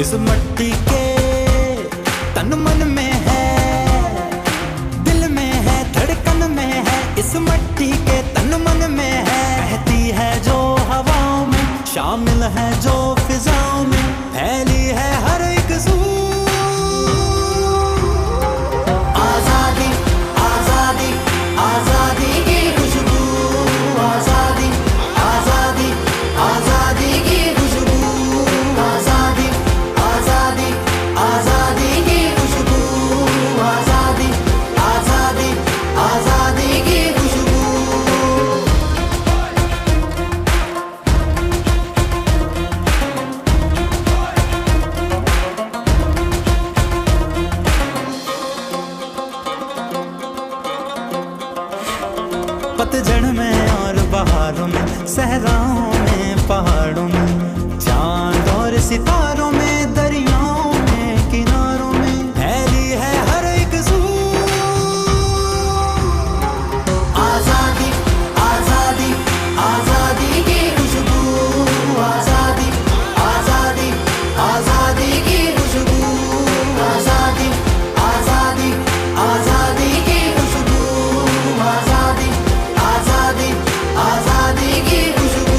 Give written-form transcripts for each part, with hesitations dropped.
इस मट्टी के तन मन में है, दिल में है, धड़कन में है। इस मट्टी के तन मन में है, बहती है जो हवाओं में, शामिल है जो फिजाओं में, फैली है हर एक सू। आजादी आजादी आजादी की खुशबू, आजादी आजादी आजादी की खुशबू, आजादी आजादी आजादी की खुशबू, आजादी आजादी आजादी की खुशबू। पतझड़ में और बहारों में, सहराओं में, पहाड़ों में, चांद और सितारों में, दरियाओं में, किनारों में, फैली है हर एक सू। आजादी आजादी आजादी की खुशबू, आजादी आजादी आजादी की खुशबू, आजादी आजादी आजादी की खुशबू, आजादी आजादी आजादी की खुशबू।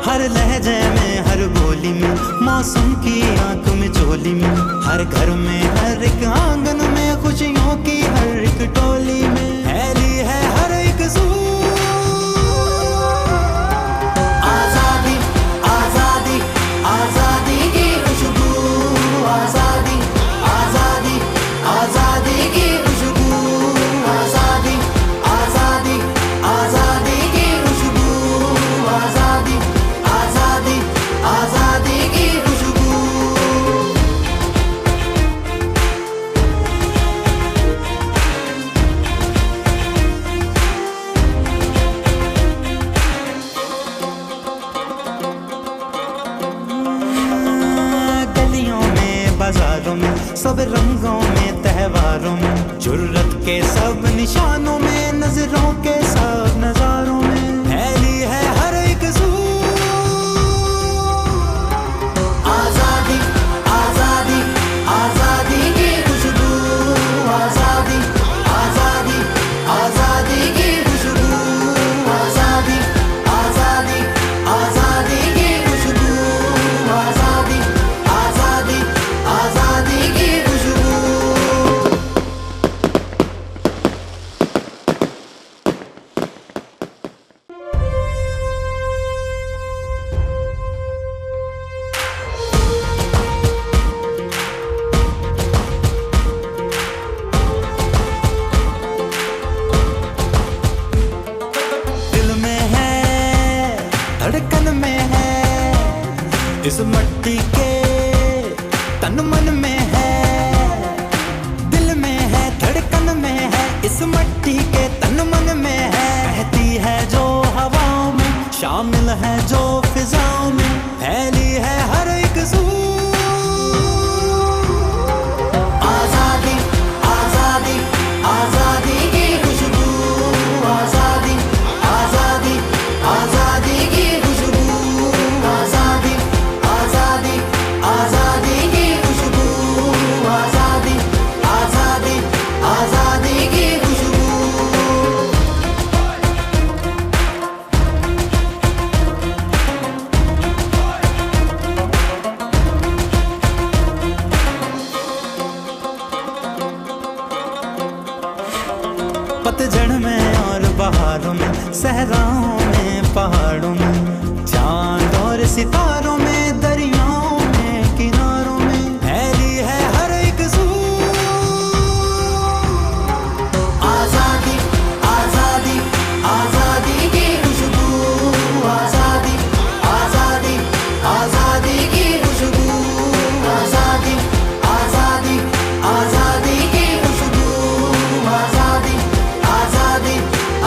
हर लहजे में, हर बोली में, मौसम की आंख में, चोली में, हर घर में, हर एक आंगन में, खुशियों की हर एक टोली में, फैली है हर एक सू। आजादी आजादी आजादी की खुशबू, आजादी आजादी आजादी की खुशबू, आजादी आजादी आजादी की खुशबू, आजादी आजादी आजादी की खुशबू। गलियों में, बाजारों में, सब रंगों में, त्योहारों में, जुर्रत के सब निशानों में, नजरों के सब नजारों में, फैली है हर एक सू। आजादी आजादी आजादी की खुशबू, आजादी आजादी आजादी की खुशबू, आजादी आजादी आजादी की खुशबू, आजादी आजादी आजादी की खुशबू। दिल में है, धड़कन में है, इस मट्टी के तन मन में है, दिल में है, धड़कन में है। इस मट्टी के तन मन में है, बहती है जो हवाओं में, शामिल है जो फिजाओं में, फैली है हर एक सू। आजादी आजादी आजादी की खुशबू, आजादी आजादी आजादी की खुशबू, आजादी आजादी आजादी की खुशबू, आजादी आजादी आजादी की खुशबू। पतझड़ में और बहारों में, सहराओं में, पहाड़ों में, चांद और सितारों में, दरियाओं में, किनारों में, फैली है हर एक सू। आजादी आजादी आजादी की खुशबू, आजादी आजादी आजादी की खुशबू, आजादी आजादी आजादी की खुशबू, आजादी आजादी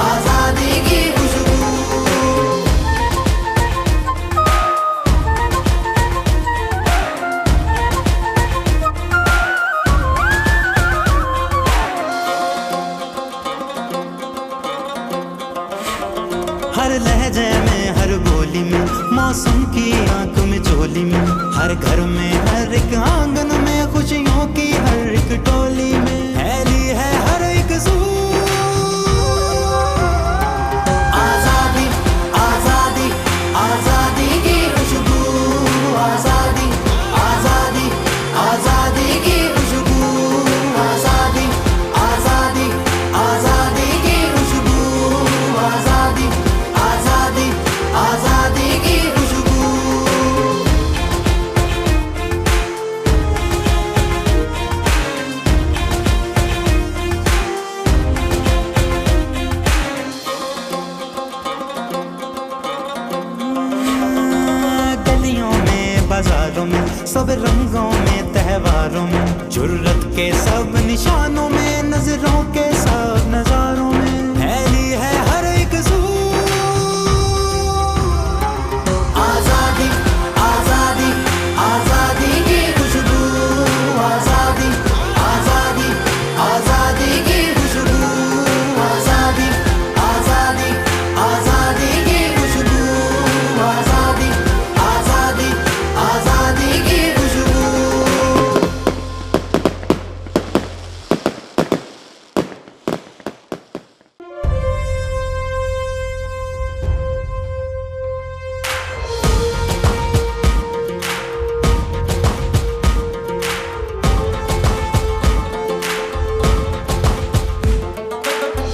आजादी की खुशबू। मौसम की आंख में झोली में, हर घर में हर एक आंगन में खुशियों की हर एक टोली में फैली है हर एक आजादी आजादी आजादी की खुशबू, आजादी आजादी आजादी की खुशबू, आजादी आजादी आजादी की खुशबू, आजादी आजादी आजादी की खुशबू। गलियों में बाजारों में सब रंगों में त्योहारों में, जुर्रत के सब निशानों में, नजरों के सब नजारों में फैली है हर एक आजादी आजादी आजादी की खुशबू, आजादी आजादी आजादी की खुशबू, आजादी आजादी आजादी की खुशबू, आजादी आजादी आजादी की खुशबू।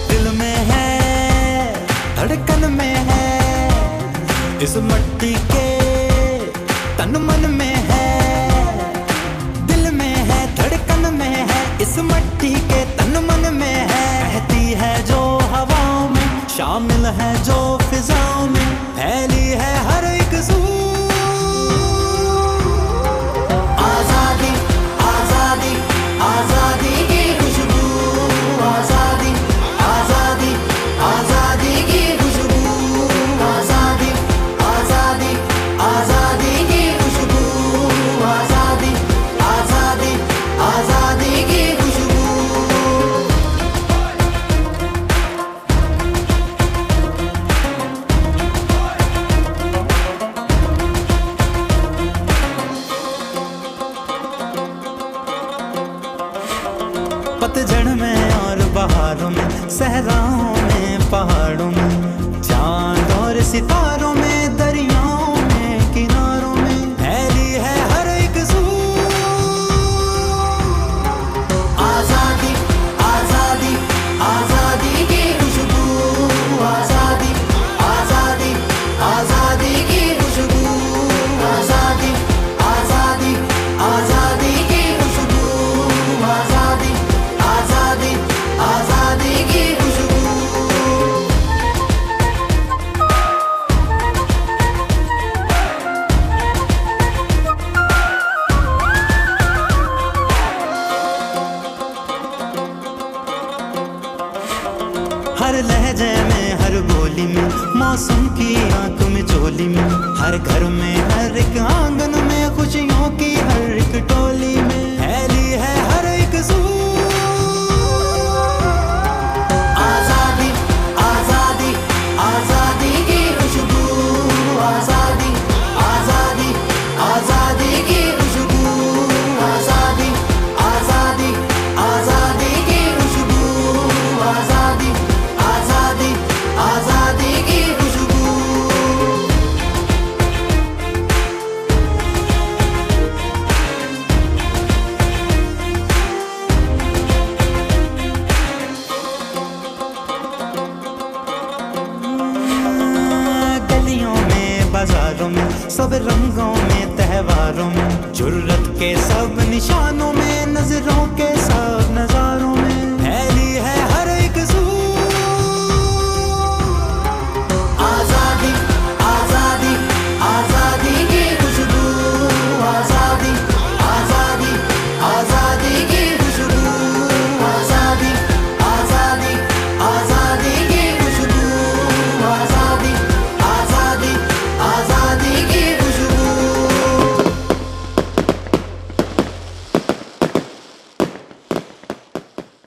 दिल में है धड़कन में है, इस मट्टी के तन मन में है, दिल में है धड़कन में है, इस मट्टी के तन मन में है, बहती है जो हवाओं में, शामिल है जो फिजाओं में, फैली है हर एक आजादी आजादी आजादी की खुशबू, आजादी आजादी आजादी की खुशबू, आजादी आजादी आजादी की खुशबू, आजादी आजादी आजादी की खुशबू। पतझड़ में और बहारों में, सहराओं में पहाड़ों में, चांद और सितारों में, दरियाओं में किनारों में फैली है हर एक आजादी आजादी आजादी की खुशबू, आजादी आजादी आजादी की खुशबू, आजादी आजादी आजादी की खुशबू, आजादी आजादी आजादी की खुशबू। हर लहजे में हर बोली में, मौसम की आंख में झोली में, हर घर में हर एक आंगन में खुशियों की हर एक टोली में फैली है हर एक आजादी आजादी आजादी की खुशबू, आजादी आजादी आजादी की खुशबू, आजादी आजादी आजादी की खुशबू, आजादी आजादी आजादी की खुशबू। गलियों में बाजारों में सब रंगों में त्योहारों में, जुर्रत के सब निशानों में, नजरों के सब नजारों में